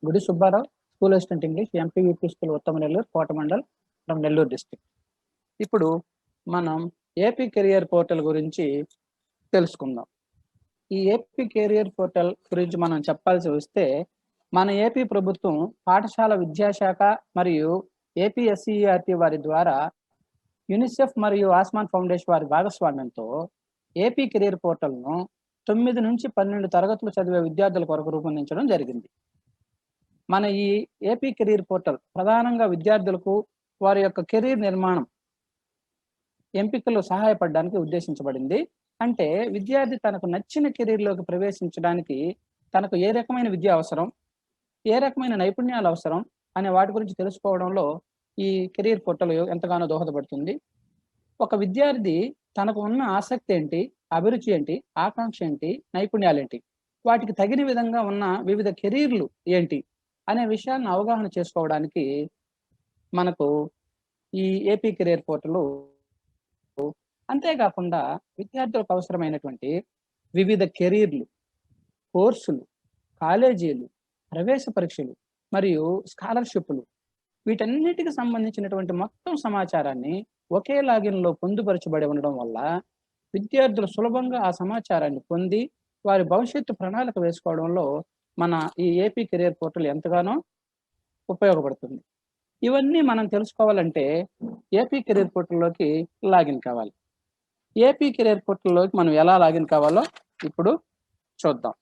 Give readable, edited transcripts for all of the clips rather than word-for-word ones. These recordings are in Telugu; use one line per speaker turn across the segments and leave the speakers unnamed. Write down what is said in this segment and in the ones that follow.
గుడి Subbarao, school assistant English, MPUP school ఉత్తమ నెల్లూరు, కోట మండల్ ఫ్రమ్ నెల్లూరు డిస్ట్రిక్ట్. ఇప్పుడు మనం ఏపీ కెరియర్ పోర్టల్ గురించి తెలుసుకుందాం. ఈ ఏపీ కెరియర్ పోర్టల్ గురించి మనం చెప్పాల్సి వస్తే, మన ఏపీ ప్రభుత్వం పాఠశాల విద్యాశాఖ మరియు ఏపీఎస్సీఈఆర్టీ వారి ద్వారా యూనిసెఫ్ మరియు ఆస్మాన్ ఫౌండేషన్ వారి భాగస్వామ్యంతో ఏపీ కెరియర్ పోర్టల్ను 9 నుంచి 12 తరగతులు చదివే విద్యార్థుల కొరకు రూపొందించడం జరిగింది. మన ఈ ఏపీ కెరీర్ పోర్టల్ ప్రధానంగా విద్యార్థులకు వారి యొక్క కెరీర్ నిర్మాణం ఎంపికలు సహాయపడడానికి ఉద్దేశించబడింది. అంటే విద్యార్థి తనకు నచ్చిన కెరీర్లోకి ప్రవేశించడానికి తనకు ఏ రకమైన విద్య అవసరం, ఏ రకమైన నైపుణ్యాలు అవసరం అనే వాటి గురించి తెలుసుకోవడంలో ఈ కెరీర్ పోర్టల్ ఎంతగానో దోహదపడుతుంది. ఒక విద్యార్థి తనకు ఉన్న ఆసక్తి ఏంటి, అభిరుచి ఏంటి, ఆకాంక్ష ఏంటి, నైపుణ్యాలు ఏంటి, వాటికి తగిన విధంగా ఉన్న వివిధ కెరీర్లు ఏంటి అనే విషయాన్ని అవగాహన చేసుకోవడానికి మనకు ఈ ఏపీ కెరీర్ పోర్టల్. అంతేకాకుండా విద్యార్థులకు అవసరమైనటువంటి వివిధ కెరీర్లు, కోర్సులు, కాలేజీలు, ప్రవేశ పరీక్షలు మరియు స్కాలర్షిప్లు, వీటన్నిటికి సంబంధించినటువంటి మొత్తం సమాచారాన్ని ఒకే లాగిన్లో పొందుపరచబడి ఉండడం వల్ల విద్యార్థులు సులభంగా ఆ సమాచారాన్ని పొంది వారి భవిష్యత్తు ప్రణాళిక వేసుకోవడంలో మన ఈ ఏపీ కెరీర్ పోర్టల్ ఎంతగానో ఉపయోగపడుతుంది. ఇవన్నీ మనం తెలుసుకోవాలంటే ఏపీ కెరీర్ పోర్టల్లోకి లాగిన్ కావాలి. ఏపీ కెరీర్ పోర్టల్లోకి మనం ఎలా లాగిన్ కావాలో ఇప్పుడు చూద్దాం.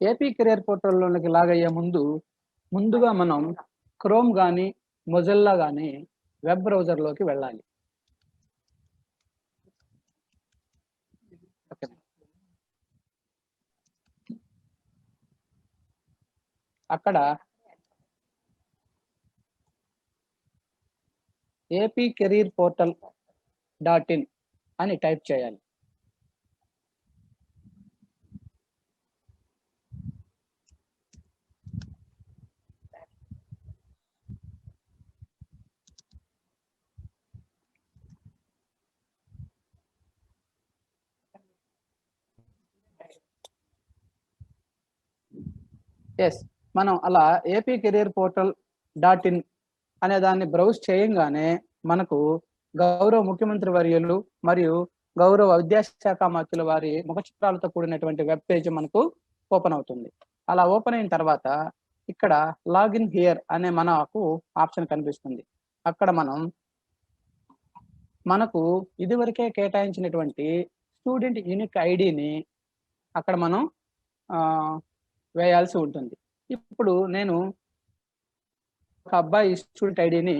ఏపీ కెరీర్ పోర్టల్లోకి లాగయ్యే ముందుగా మనం క్రోమ్ కానీ మొజిల్లా కానీ వెబ్ బ్రౌజర్లోకి వెళ్ళాలి. అక్కడ ఏపీ కెరీర్ పోర్టల్ .in అని టైప్ చేయాలి. మనం అలా ఏపీ కెరీర్ పోర్టల్ .in అనే దాన్ని బ్రౌజ్ చేయంగానే మనకు గౌరవ ముఖ్యమంత్రి వర్యులు మరియు గౌరవ విద్యాశాఖ మంత్రుల వారి ముఖ చిత్రాలతో కూడినటువంటి వెబ్ పేజ్ మనకు ఓపెన్ అవుతుంది. అలా ఓపెన్ అయిన తర్వాత ఇక్కడ లాగిన్ హియర్ అనే మనకు ఆప్షన్ కనిపిస్తుంది. అక్కడ మనకు ఇదివరకే కేటాయించినటువంటి స్టూడెంట్ యూనిక్ ఐడిని అక్కడ మనం వేయాల్సి ఉంటుంది. ఇప్పుడు నేను ఒక అబ్బాయి స్టూడెంట్ ఐడిని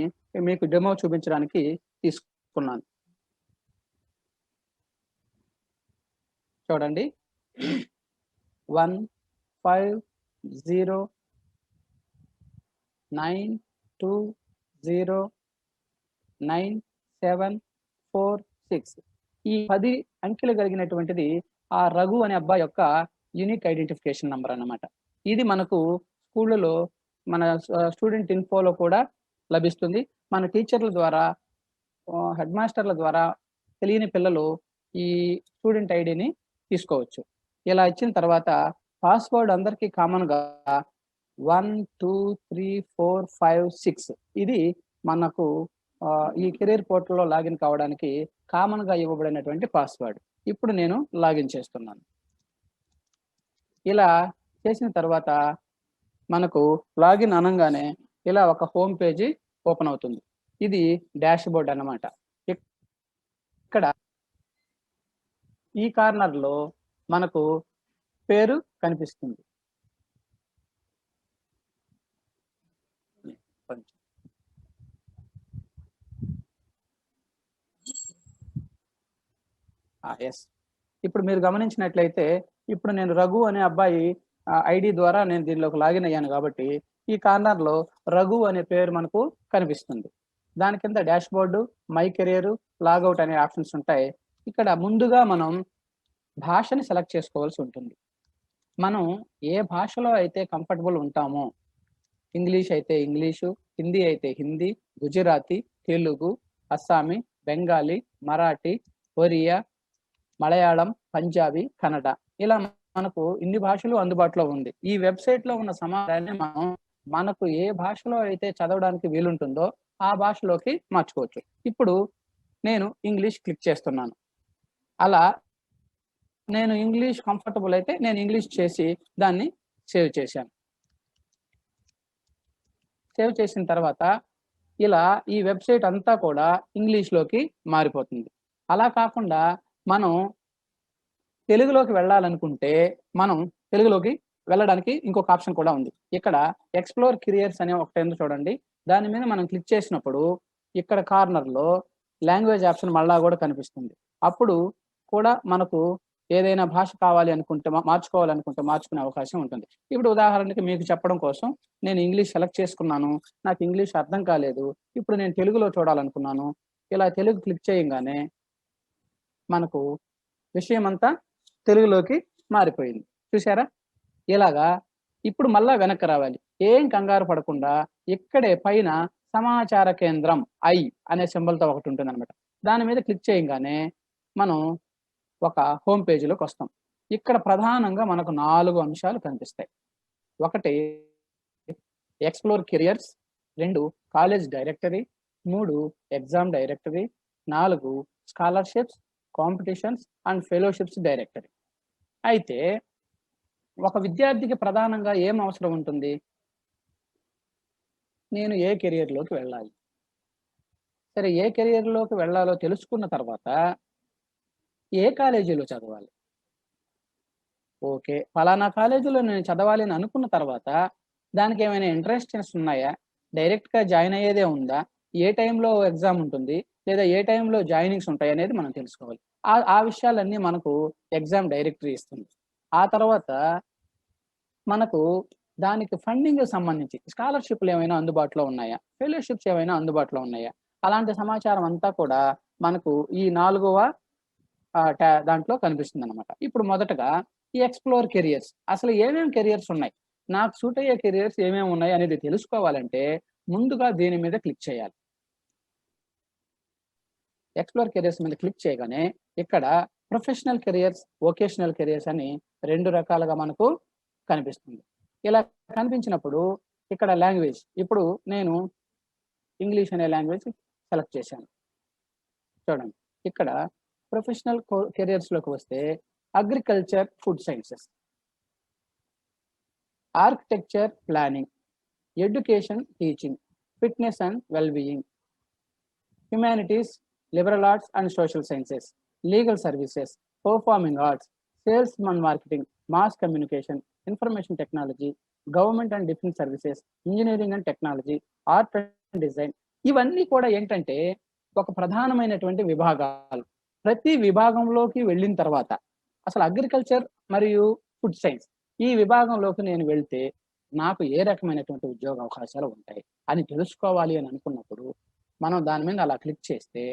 మీకు డెమో చూపించడానికి తీసుకున్నాను. చూడండి, 1509209746 ఈ 10 అంకెలు కలిగినటువంటిది ఆ రఘు అనే అబ్బాయి యొక్క యూనిక్ ఐడెంటిఫికేషన్ నంబర్ అన్నమాట. ఇది మనకు స్కూళ్ళలో మన స్టూడెంట్ ఇన్ఫోలో కూడా లభిస్తుంది. మన టీచర్ల ద్వారా, హెడ్ మాస్టర్ల ద్వారా తెలియని పిల్లలు ఈ స్టూడెంట్ ఐడిని తీసుకోవచ్చు. ఇలా ఇచ్చిన తర్వాత పాస్వర్డ్ అందరికీ కామన్గా 123456 ఇది మనకు ఈ కెరీర్ పోర్టల్లో లాగిన్ కావడానికి కామన్గా ఇవ్వబడినటువంటి పాస్వర్డ్. ఇప్పుడు నేను లాగిన్ చేస్తున్నాను. ఇలా చేసిన తర్వాత మనకు లాగిన్ అనగానే ఇలా ఒక హోమ్ పేజీ ఓపెన్ అవుతుంది. ఇది డాష్ బోర్డ్ అన్నమాట. ఇక్కడ ఈ కార్నర్లో మనకు పేరు కనిపిస్తుంది. ఇప్పుడు మీరు గమనించినట్లయితే ఇప్పుడు నేను రఘు అనే అబ్బాయి ఐడి ద్వారా నేను దీనిలోకి లాగిన్ అయ్యాను కాబట్టి ఈ కార్నర్లో రఘు అనే పేరు మనకు కనిపిస్తుంది. దాని కింద dash board, my career, logout అనే ఆప్షన్స్ ఉంటాయి. ఇక్కడ ముందుగా మనం భాషని సెలెక్ట్ చేసుకోవాల్సి ఉంటుంది. మనం ఏ భాషలో అయితే కంఫర్టబుల్ ఉంటామో, ఇంగ్లీష్ అయితే ఇంగ్లీషు, హిందీ అయితే హిందీ, గుజరాతీ, తెలుగు, అస్సామీ, బెంగాలీ, మరాఠీ, ఒరియా, మలయాళం, పంజాబీ, కన్నడ ఇలా మనకు ఇన్ని భాషలు అందుబాటులో ఉంది. ఈ వెబ్‌సైట్‌లో ఉన్న సమాచారాన్ని మనం మనకు ఏ భాషలో అయితే చదవడానికి వీలుంటుందో ఆ భాషలోకి మార్చుకోవచ్చు. ఇప్పుడు నేను ఇంగ్లీష్ క్లిక్ చేస్తున్నాను. అలా నేను ఇంగ్లీష్ కంఫర్టబుల్ అయితే నేను ఇంగ్లీష్ చేసి దాన్ని సేవ్ చేశాను. సేవ్ చేసిన తర్వాత ఇలా ఈ వెబ్‌సైట్ అంతా కూడా ఇంగ్లీష్‌లోకి మారిపోతుంది. అలా కాకుండా మనం తెలుగులోకి వెళ్ళాలనుకుంటే, మనం తెలుగులోకి వెళ్ళడానికి ఇంకొక ఆప్షన్ కూడా ఉంది. ఇక్కడ ఎక్స్‌ప్లోర్ కెరియర్స్ అనే ఒకటుంది చూడండి. దాని మీద మనం క్లిక్ చేసినప్పుడు ఇక్కడ కార్నర్‌లో లాంగ్వేజ్ ఆప్షన్ మళ్ళా గూడా కనిపిస్తుంది. అప్పుడు కూడా మనకు ఏదైనా భాష కావాలి అనుకుంటే మార్చుకోవాలనుకుంటే మార్చుకునే అవకాశం ఉంటుంది. ఇప్పుడు ఉదాహరణకి మీకు చెప్పడం కోసం నేను ఇంగ్లీష్ సెలెక్ట్ చేసుకున్నాను. నాకు ఇంగ్లీష్ అర్థం కాలేదు. ఇప్పుడు నేను తెలుగులో చూడాలనుకున్నాను. ఇలా తెలుగు క్లిక్ చేయంగానే మనకు విషయమంతా తెలుగులోకి మారిపోయింది. చూసారా? ఇలాగా ఇప్పుడు మళ్ళా వెనక్కి రావాలి. ఏం కంగారు పడకుండా ఇక్కడే పైన సమాచార కేంద్రం అనే సింబల్‌తో ఒకటుంటుందనమాట. దాని మీద క్లిక్ చేయంగానే మనం ఒక హోమ్ పేజ్‌లోకొస్తాం. ఇక్కడ ప్రధానంగా మనకు 4 అంశాలు కనిపిస్తాయి. ఒకటి explore careers, 2 college directory, 3 exam directory, 4 scholarships, competitions and fellowships directory. అయితే ఒక విద్యార్థికి ప్రధానంగా ఏం అవసరం ఉంటుంది? నేను ఏ కెరియర్‌లోకి వెళ్ళాలి? సరే ఏ కెరియర్‌లోకి వెళ్ళాలో తెలుసుకున్న తర్వాత ఏ కాలేజీలో చదవాలి? ఓకే. పలానా కాలేజీలో నేను చదవాలి అని అనుకున్న తర్వాత దానికేమైనా ఇంట్రెస్టెన్స్ ఉన్నాయా? డైరెక్ట్‌గా జాయిన్ అయ్యేదే ఉందా? ఏ టైంలో ఎగ్జామ్ ఉంటుంది? లేదా ఏ టైంలో జాయినింగ్స్ ఉంటాయనేది మనం తెలుసుకోవాలి. ఆ విషయాలన్నీ మనకు ఎగ్జామ్ డైరెక్టరీ ఇస్తుంది. ఆ తర్వాత మనకు దానికి ఫండింగ్‌కి సంబంధించి స్కాలర్‌షిప్‌లేమైనా అందుబాటులో ఉన్నాయా? ఫెలోషిప్స్ ఏమైనా అందుబాటులో ఉన్నాయా? అలాంటి సమాచారం అంతా కూడా మనకు ఈ నాలుగవ దాంట్లో కనిపిస్తుందనమాట. ఇప్పుడు మొదటగా ఈ ఎక్స్‌ప్లోర్ కెరియర్స్. అసలు ఏమేం కెరియర్స్ ఉన్నాయి? నాకు సూట్ అయ్యే కెరియర్స్ ఏమేమి ఉన్నాయి అనేది తెలుసుకోవాలంటే ముందుగా దీని మీద క్లిక్ చేయాలి. ఎక్స్‌ప్లోర్ కెరియర్స్ మీద క్లిక్ చేయగానే ఇక్కడ ప్రొఫెషనల్ కెరియర్స్, వొకేషనల్ కెరియర్స్ అని 2 రకాలుగా మనకు కనిపిస్తుంది. ఇలా కనిపించినప్పుడు ఇక్కడ లాంగ్వేజ్ ఇప్పుడు నేను ఇంగ్లీష్ అనే లాంగ్వేజ్ సెలెక్ట్ చేశాను. చూడండి. ఇక్కడ ప్రొఫెషనల్ కెరియర్స్‌లోకి వస్తే agriculture, food sciences, architecture, planning, education, teaching, fitness and well being, humanities, liberal arts and social sciences, legal services, performing arts, sales and marketing, mass communication, information technology, government and defence services, engineering and technology, art and design ఇవన్నీ కూడా ఏంటంటే ఒక ప్రధానమైనటువంటి విభాగాలు. ప్రతి విభాగంలోకి వెళ్ళిన తర్వాత అసలు అగ్రికల్చర్ మరియు ఫుడ్ సైన్స్ ఈ విభాగంలోకి నేను వెళ్తే నాకు ఏ రకమైనటువంటి ఉద్యోగ అవకాశాలు ఉంటాయి అని తెలుసుకోవాలి అని అనుకున్నప్పుడు మనం దాని మీద అలా క్లిక్ చేస్తే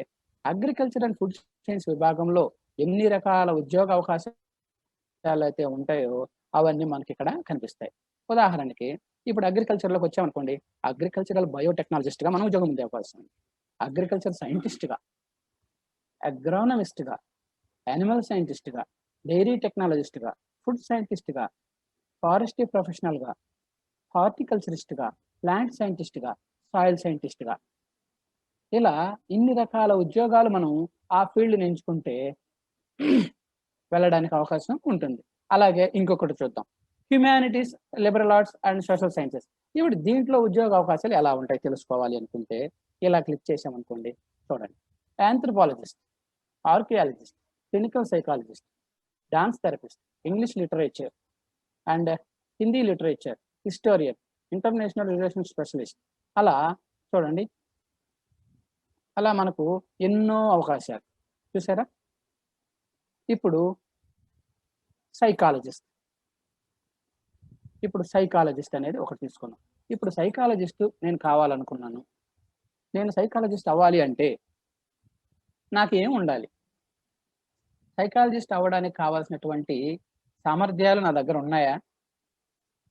అగ్రికల్చర్ అండ్ ఫుడ్ సైన్స్ విభాగంలో ఎన్ని రకాల ఉద్యోగ అవకాశాలు అయితే ఉంటాయో అవన్నీ మనకి ఇక్కడ కనిపిస్తాయి. ఉదాహరణకి ఇప్పుడు అగ్రికల్చర్‌లోకి వచ్చామనుకోండి, అగ్రికల్చరల్ బయోటెక్నాలజిస్ట్‌గా మనం ఉద్యోగం పొందే అవకాశం ఉంది. అగ్రికల్చర్ సైంటిస్ట్‌గా, అగ్రోనమిస్ట్‌గా, యానిమల్ సైంటిస్ట్‌గా, డైరీ టెక్నాలజిస్ట్‌గా, ఫుడ్ సైంటిస్ట్‌గా, ఫారెస్ట్రీ ప్రొఫెషనల్‌గా, హార్టికల్చరిస్ట్‌గా, ప్లాంట్ సైంటిస్ట్‌గా, సాయిల్ సైంటిస్ట్‌గా ఇలా ఇన్ని రకాల ఉద్యోగాలు మనం ఆ ఫీల్డ్‌ని ఎంచుకుంటే వెళ్ళడానికి అవకాశం ఉంటుంది. అలాగే ఇంకొకటి చూద్దాం. Humanities, liberal arts and social sciences. ఇప్పుడు దీంట్లో ఉద్యోగ అవకాశాలు ఎలా ఉంటాయి తెలుసుకోవాలి అనుకుంటే ఇలా క్లిక్ చేశామనుకోండి చూడండి. Anthropologist, archaeologist, clinical psychologist, dance therapist, English literature and Hindi literature, historian, international relation specialist అలా చూడండి. అలా మనకు ఎన్నో అవకాశాలు. చూసారా? ఇప్పుడు సైకాలజిస్ట్. ఇప్పుడు సైకాలజిస్ట్ అనేది ఒకటి తీసుకున్నాం. ఇప్పుడు సైకాలజిస్ట్ నేను కావాలనుకున్నాను. నేను సైకాలజిస్ట్ అవ్వాలి అంటే నాకేం ఉండాలి? సైకాలజిస్ట్ అవ్వడానికి కావాల్సినటువంటి సామర్థ్యాలు నా దగ్గర ఉన్నాయా?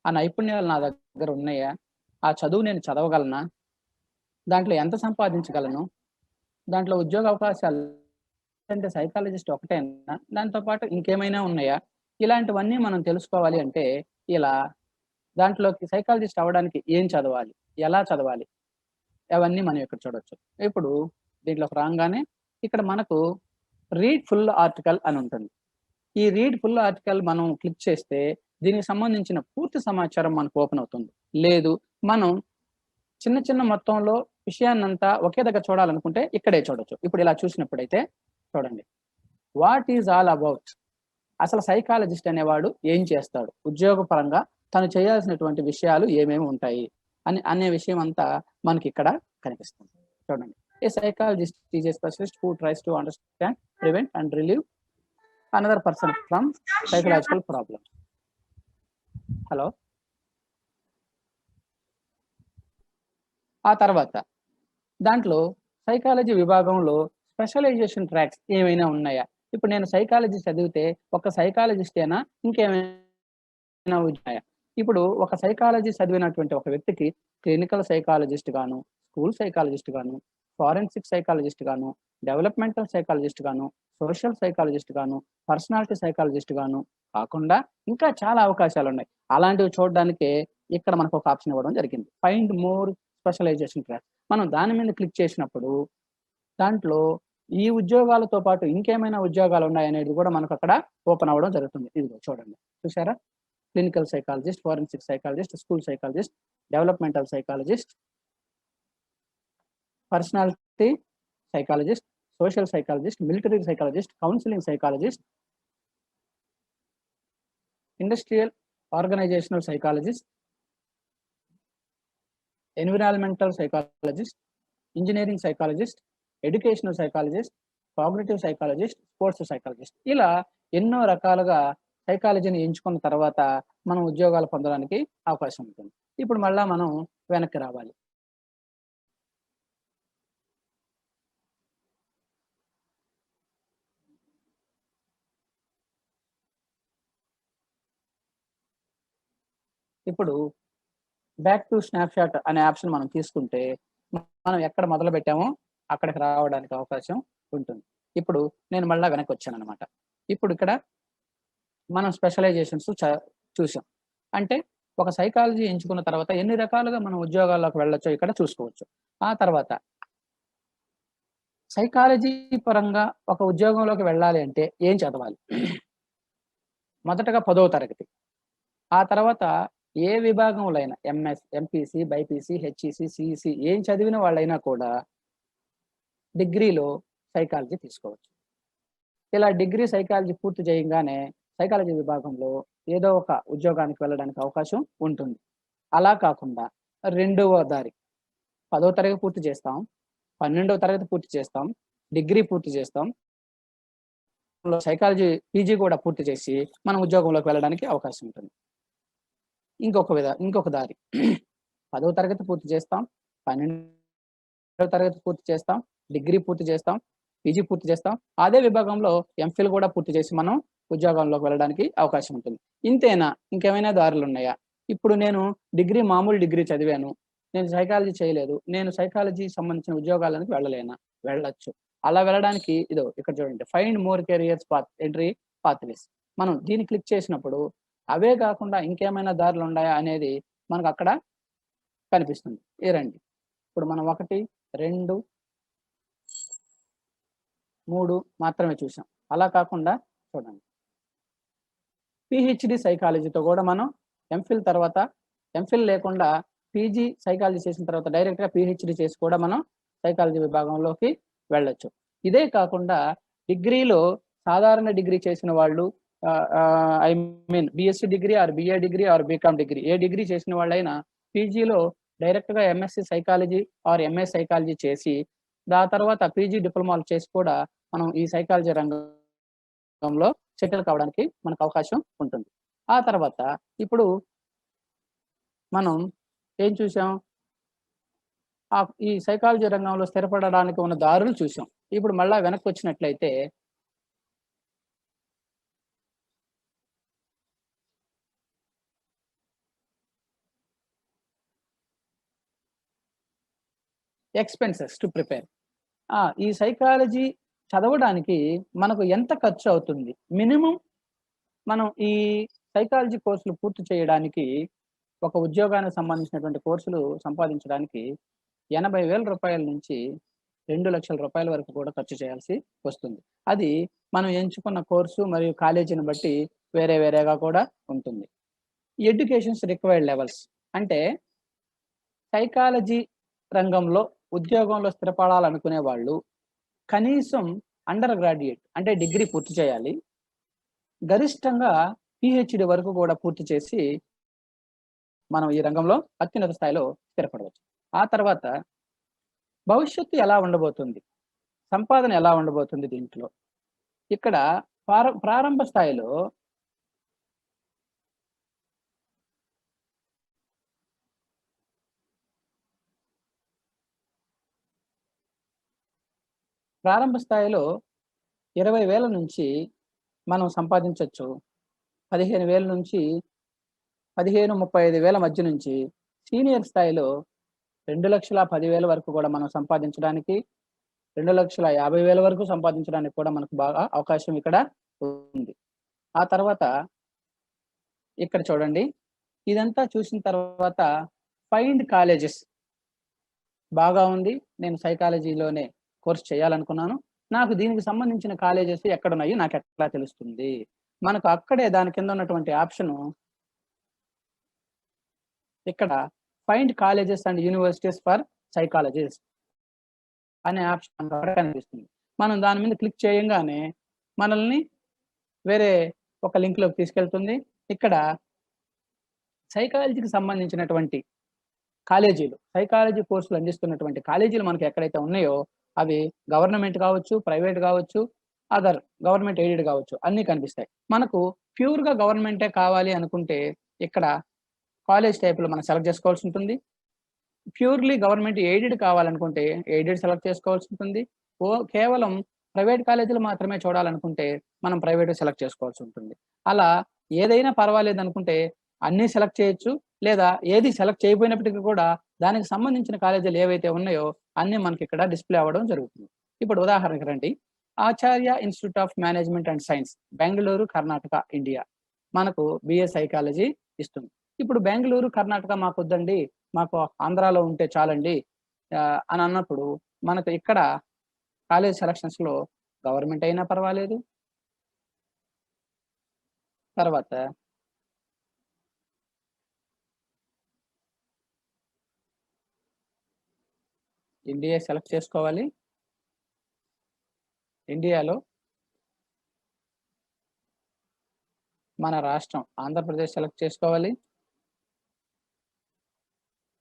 ఆ నైపుణ్యాలు నా దగ్గర ఉన్నాయా? ఆ చదువు నేను చదవగలనా? దాంట్లో ఎంత సంపాదించగలను? దాంట్లో ఉద్యోగ అవకాశాలు అంటే సైకాలజిస్ట్ ఒకటేనా? దాంతో పాటు ఇంకేమైనా ఉన్నాయా? ఇలాంటివన్నీ మనం తెలుసుకోవాలి అంటే ఇలా దాంట్లోకి సైకాలజిస్ట్ అవ్వడానికి ఏం చదవాలి? ఎలా చదవాలి? అవన్నీ మనం ఇక్కడ చూడొచ్చు. ఇప్పుడు దీంట్లోకి రాంగానే ఇక్కడ మనకు రీడ్ ఫుల్ ఆర్టికల్ అని ఉంటుంది. ఈ రీడ్ ఫుల్ ఆర్టికల్ మనం క్లిక్ చేస్తే దీనికి సంబంధించిన పూర్తి సమాచారం మనకు ఓపెన్ అవుతుంది. లేదు మనం చిన్న చిన్న మొత్తంలో విషయాన్నంతా ఒకే దగ్గర చూడాలనుకుంటే ఇక్కడే చూడొచ్చు. ఇప్పుడు ఇలా చూసినప్పుడైతే చూడండి. What is all about? అసలు సైకాలజిస్ట్ అనేవాడు ఏం చేస్తాడు? ఉద్యోగపరంగా తను చేయాల్సినటువంటి విషయాలు ఏమేమి ఉంటాయి? అనే విషయం అంతా మనకిక్కడ కనిపిస్తుంది. చూడండి. A psychologist is a specialist who tries to understand, prevent and relieve another person from psychological problems. Hello. ఆ తర్వాత దాంట్లో సైకాలజీ విభాగంలో స్పెషలైజేషన్ ట్రాక్స్ ఏమైనా ఉన్నాయా? ఇప్పుడు నేను సైకాలజీ చదివితే ఒక సైకాలజిస్టేనా? ఇంకేమైనా ఉన్నాయా? ఇప్పుడు ఒక సైకాలజీ చదివినటువంటి ఒక వ్యక్తికి క్లినికల్ సైకాలజిస్ట్ గాను, స్కూల్ సైకాలజిస్ట్ గాను, ఫారెన్సిక్ సైకాలజిస్ట్ గాను, డెవలప్‌మెంటల్ సైకాలజిస్ట్ గాను, సోషల్ సైకాలజిస్ట్ గాను, పర్సనాలిటీ సైకాలజిస్ట్ గాను కాకుండా ఇంకా చాలా అవకాశాలున్నాయి. అలాంటివి చూడడానికే ఇక్కడ మనకు ఒక ఆప్షన్ ఇవ్వడం జరిగింది. Find more specialisation tracks. మనం దాని మీద క్లిక్ చేసినప్పుడు దాంట్లో ఈ ఉద్యోగాలతో పాటు ఇంకేమైనా ఉద్యోగాలు ఉన్నాయనేది కూడా మనకు అక్కడ ఓపెన్ అవ్వడం జరుగుతుంది. ఇదిగో చూడండి. చూసారా? Clinical psychologist, forensic psychologist, school psychologist, developmental psychologist, personality psychologist, social psychologist, military psychologist, counselling psychologist, industrial organisational psychologist, environmental psychologist, engineering psychologist, educational psychologist, cognitive psychologist, sports psychologist ఇలా ఎన్నో రకాలుగా సైకాలజీని ఎంచుకున్న తర్వాత మనం ఉద్యోగాలు పొందడానికి అవకాశం ఉంటుంది. ఇప్పుడు మళ్ళా మనం వెనక్కి రావాలి. ఇప్పుడు బ్యాక్ టు స్నాప్‌షాట్ అనే ఆప్షన్ మనం తీసుకుంటే మనం ఎక్కడ మొదలుపెట్టామో అక్కడికి రావడానికి అవకాశం ఉంటుంది. ఇప్పుడు నేను మళ్ళా వెనక్కొచ్చాననమాట. ఇప్పుడు ఇక్కడ మనం స్పెషలైజేషన్స్ చూసాం. అంటే ఒక సైకాలజీ ఎంచుకున్న తర్వాత ఎన్ని రకాలుగా మనం ఉద్యోగాల్లోకి వెళ్ళొచ్చో ఇక్కడ చూసుకోవచ్చు. ఆ తర్వాత సైకాలజీ పరంగా ఒక ఉద్యోగంలోకి వెళ్ళాలి అంటే ఏం చదవాలి? మొదటగా 10వ తరగతి. ఆ తర్వాత ఏ విభాగంలో అయినా MS, MPC, BiPC, HEC, CEC ఏం చదివిన వాళ్ళైనా కూడా డిగ్రీలో సైకాలజీ తీసుకోవచ్చు. ఇలా డిగ్రీ సైకాలజీ పూర్తి చేయంగానే సైకాలజీ విభాగంలో ఏదో ఒక ఉద్యోగానికి వెళ్ళడానికి అవకాశం ఉంటుంది. అలా కాకుండా రెండవ దారి 10వ తరగతి పూర్తి చేస్తాం, 12వ తరగతి పూర్తి చేస్తాం, డిగ్రీ పూర్తి చేస్తాం. సైకాలజీ పీజీ కూడా పూర్తి చేసి మనం ఉద్యోగంలోకి వెళ్ళడానికి అవకాశం ఉంటుంది. ఇంకొక దారి 10వ తరగతి పూర్తి చేస్తాం, 12వ తరగతి పూర్తి చేస్తాం, డిగ్రీ పూర్తి చేస్తాం, పీజీ పూర్తి చేస్తాం. అదే విభాగంలో ఎంఫిల్ కూడా పూర్తి చేసి మనం ఉద్యోగంలోకి వెళ్ళడానికి అవకాశం ఉంటుంది. ఇంతేనా? ఇంకేమైనా దారులున్నాయా? ఇప్పుడు నేను మామూలు డిగ్రీ చదివాను. నేను సైకాలజీ చేయలేదు. నేను సైకాలజీకి సంబంధించిన ఉద్యోగాలకు వెళ్ళలేనా? వెళ్ళొచ్చు. అలా వెళ్ళడానికి ఇక్కడ చూడండి. Find more careers entry pathways. మనం దీన్ని క్లిక్ చేసినప్పుడు అవే కాకుండా ఇంకేమైనా దారులున్నాయా అనేది మనకు అక్కడ కనిపిస్తుంది. రండి. ఇప్పుడు మనం 1, 2, 3 మాత్రమే చూసాం. అలా కాకుండా చూడండి. పీహెచ్‌డీ సైకాలజీతో కూడా మనం ఎంఫిల్ లేకుండా పీజీ సైకాలజీ చేసిన తర్వాత డైరెక్ట్‌గా పీహెచ్‌డీ చేసి కూడా మనం సైకాలజీ విభాగంలోకి వెళ్ళొచ్చు. ఇదే కాకుండా డిగ్రీలో సాధారణ డిగ్రీ చేసిన వాళ్ళు I mean BSc degree or BA degree or BCom degree ఏ డిగ్రీ చేసిన వాళ్ళైనా పీజీలో డైరెక్ట్‌గా MSc psychology or MA psychology చేసి ఆ తర్వాత పీజీ డిప్లొమాలు చేసి కూడా మనం ఈ సైకాలజీ రంగంలో సెటిల్ కావడానికి మనకు అవకాశం ఉంటుంది. ఆ తర్వాత ఇప్పుడు మనం ఏం చూసాం? ఈ సైకాలజీ రంగంలో స్థిరపడడానికి ఉన్న దారులు చూసాం. ఇప్పుడు మళ్ళా వెనక్కొచ్చినట్లయితే ఎక్స్పెన్సెస్ టు ప్రిపేర్. ఈ సైకాలజీ చదవడానికి మనకు ఎంత ఖర్చు అవుతుంది? మినిమం మనం ఈ సైకాలజీ కోర్సులు పూర్తి చేయడానికి, ఒక ఉద్యోగానికి సంబంధించినటువంటి కోర్సులు సంపాదించడానికి రూ. 80,000 నుంచి రూ. 2,00,000 వరకు కూడా ఖర్చు చేయాల్సి వస్తుంది. అది మనం ఎంచుకున్న కోర్సు మరియు కాలేజీని బట్టి వేరే వేరేగా కూడా ఉంటుంది. ఎడ్యుకేషన్స్ రిక్వైర్డ్ లెవెల్స్ అంటే సైకాలజీ రంగంలో ఉద్యోగంలో స్థిరపడాలనుకునే వాళ్ళు కనీసం అండర్ గ్రాడ్యుయేట్ అంటే డిగ్రీ పూర్తి చేయాలి. గరిష్టంగా పీహెచ్‌డీ వరకు కూడా పూర్తి చేసి మనం ఈ రంగంలో అత్యున్నత స్థాయిలో స్థిరపడవచ్చు. ఆ తర్వాత భవిష్యత్తు ఎలా ఉండబోతుంది? సంపాదన ఎలా ఉండబోతుంది దీంట్లో? ఇక్కడ ప్రారంభ స్థాయిలో ప్రారంభ స్థాయిలో 20,000 నుంచి మనం సంపాదించొచ్చు. 15,000 నుంచి 15, 35,000 మధ్య నుంచి సీనియర్ స్థాయిలో 2,10,000 వరకు కూడా మనం సంపాదించడానికి, 2,50,000 వరకు సంపాదించడానికి కూడా మనకు బాగా అవకాశం ఇక్కడ ఉంది. ఆ తర్వాత ఇక్కడ చూడండి. ఇదంతా చూసిన తర్వాత ఫైండ్ కాలేజెస్ బాగా ఉంది. నేను సైకాలజీలోనే కోర్స్ చేయాలనుకున్నాను. నాకు దీనికి సంబంధించిన కాలేజెస్ ఎక్కడున్నాయో నాకెట్లా తెలుస్తుంది? మనకు అక్కడే దాని కింద ఉన్నటువంటి ఆప్షను ఇక్కడ find colleges and universities for psychologist అనే ఆప్షన్ మనకు కనిపిస్తుంది. మనం దాని మీద క్లిక్ చేయంగానే మనల్ని వేరే ఒక లింక్‌లోకి తీసుకెళ్తుంది. ఇక్కడ సైకాలజీకి సంబంధించినటువంటి కాలేజీలు, సైకాలజీ కోర్సులు అందిస్తున్నటువంటి కాలేజీలు మనకు ఎక్కడైతే ఉన్నాయో అవి గవర్నమెంట్ కావచ్చు, ప్రైవేట్ కావచ్చు, అదర్ గవర్నమెంట్ ఎయిడెడ్ కావచ్చు, అన్నీ కనిపిస్తాయి. మనకు ప్యూర్‌గా గవర్నమెంటే కావాలి అనుకుంటే ఇక్కడ కాలేజ్ టైప్‌లో మనం సెలెక్ట్ చేసుకోవాల్సి ఉంటుంది. ప్యూర్‌లీ గవర్నమెంట్ ఎయిడెడ్ కావాలనుకుంటే ఎయిడెడ్ సెలెక్ట్ చేసుకోవాల్సి ఉంటుంది. కేవలం ప్రైవేట్ కాలేజీలు మాత్రమే చూడాలనుకుంటే మనం ప్రైవేట్ సెలెక్ట్ చేసుకోవాల్సి ఉంటుంది. అలా ఏదైనా పర్వాలేదనుకుంటే అన్నీ సెలెక్ట్ చేయొచ్చు. లేదా ఏది సెలెక్ట్ చేయకపోయినప్పటికీ కూడా దానికి సంబంధించిన కాలేజీలు ఏవైతే ఉన్నాయో అన్నీ మనకి ఇక్కడ డిస్‌ప్లే అవ్వడం జరుగుతుంది. ఇప్పుడు ఉదాహరణకి రండి. Acharya institute of management and science, Bengaluru, Karnataka, India. మనకు బీఏ సైకాలజీ ఇస్తుంది. ఇప్పుడు బెంగుళూరు, కర్ణాటక మాకొద్దండి, మాకు ఆంధ్రాలో ఉంటే చాలండి అని అన్నప్పుడు మనకు ఇక్కడ కాలేజ్ సెలక్షన్స్‌లో గవర్నమెంట్ అయినా పర్వాలేదు. తర్వాత ఇండియా సెలెక్ట్ చేసుకోవాలి. ఇండియాలో మన రాష్ట్రం ఆంధ్రప్రదేశ్ సెలెక్ట్ చేసుకోవాలి.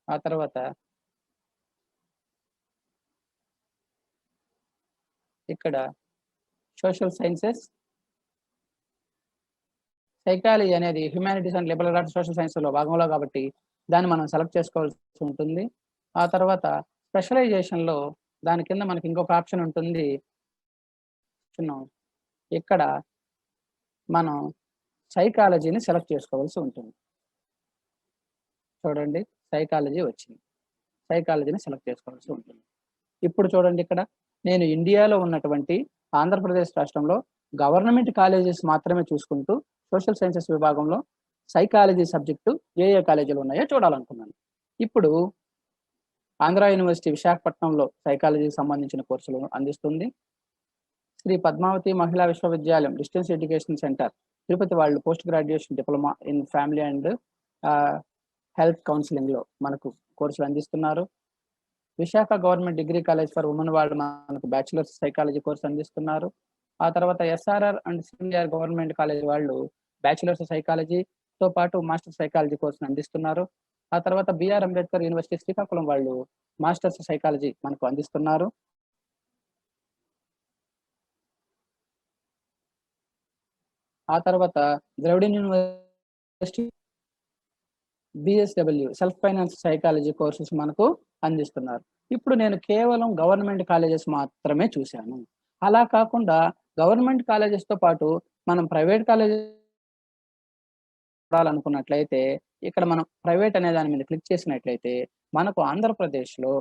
ఆ తర్వాత ఇక్కడ సోషల్ సైన్సెస్, సైకాలజీ అనేది humanities and liberal arts social సైన్స్‌లో భాగంలో కాబట్టి దాన్ని మనం సెలెక్ట్ చేసుకోవాల్సి ఉంటుంది. ఆ తర్వాత స్పెషలైజేషన్‌లో దాని కింద మనకి ఇంకొక ఆప్షన్ ఉంటుంది. ఇక్కడ మనం సైకాలజీని సెలెక్ట్ చేసుకోవాల్సి ఉంటుంది. చూడండి, సైకాలజీ వచ్చింది. సైకాలజీని సెలెక్ట్ చేసుకోవాల్సి ఉంటుంది. ఇప్పుడు చూడండి, ఇక్కడ నేను ఇండియాలో ఉన్నటువంటి ఆంధ్రప్రదేశ్ రాష్ట్రంలో గవర్నమెంట్ కాలేజెస్ మాత్రమే చూసుకుంటూ సోషల్ సైన్సెస్ విభాగంలో సైకాలజీ సబ్జెక్టు ఏ కాలేజీలు ఉన్నాయో చూడాలనుకున్నాను. ఇప్పుడు ఆంధ్ర యూనివర్సిటీ విశాఖపట్నంలో సైకాలజీకి సంబంధించిన కోర్సులు అందిస్తుంది. శ్రీ పద్మావతి మహిళా విశ్వవిద్యాలయం డిస్టెన్స్ ఎడ్యుకేషన్ సెంటర్ తిరుపతి వాళ్ళు post graduation diploma in family and health కౌన్సిలింగ్‌లో మనకు కోర్సులు అందిస్తున్నారు. Visakha government degree college for women వాళ్ళు మనకు బ్యాచిలర్స్ సైకాలజీ కోర్స్ అందిస్తున్నారు. ఆ తర్వాత SRR and senior government college వాళ్ళు బ్యాచిలర్స్ సైకాలజీతో పాటు మాస్టర్ సైకాలజీ కోర్సును అందిస్తున్నారు. ఆ తర్వాత బిఆర్ అంబేద్కర్ యూనివర్సిటీ శ్రీకాకుళం వాళ్ళు మాస్టర్స్ సైకాలజీ మనకు అందిస్తున్నారు. ఆ తర్వాత Dravidian university BSW self finance psychology courses మనకు అందిస్తున్నారు. ఇప్పుడు నేను కేవలం గవర్నమెంట్ కాలేజెస్ మాత్రమే చూశాను. అలా కాకుండా గవర్నమెంట్ కాలేజెస్‌తో పాటు మనం ప్రైవేట్ కాలేజెస్ చూడాలనుకున్నట్లయితే ఇక్కడ మనం ప్రైవేట్ అనే దాని మీద క్లిక్ చేసినట్లయితే మనకు ఆంధ్రప్రదేశ్‌లో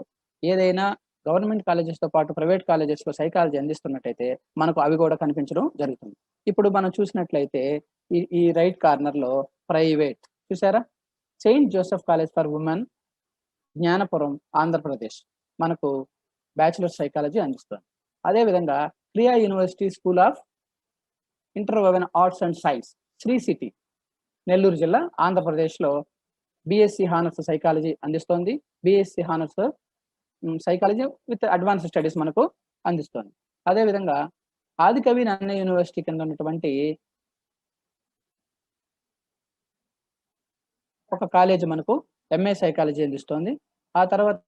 ఏదైనా గవర్నమెంట్ కాలేజెస్తో పాటు ప్రైవేట్ కాలేజెస్లో సైకాలజీ అందిస్తున్నట్టయితే మనకు అవి కూడా కనిపించడం జరుగుతుంది. ఇప్పుడు మనం చూసినట్లయితే ఈ రైట్ కార్నర్లో ప్రైవేట్ చూసారా, Saint Joseph college for women, Gnanapuram, Andhra Pradesh మనకు బ్యాచిలర్ సైకాలజీ అందిస్తుంది. అదేవిధంగా Krea university school of interwoven arts and science, Sri City, Nellore జిల్లా, ఆంధ్రప్రదేశ్లో బిఎస్సి హానర్స్ సైకాలజీ అందిస్తోంది. BSc honours psychology with advance studies మనకు అందిస్తుంది. అదేవిధంగా ఆదికవి నన్న యూనివర్సిటీ కింద ఉన్నటువంటి ఒక కాలేజ్ మనకు ఎంఏ సైకాలజీ అందిస్తోంది. ఆ తర్వాత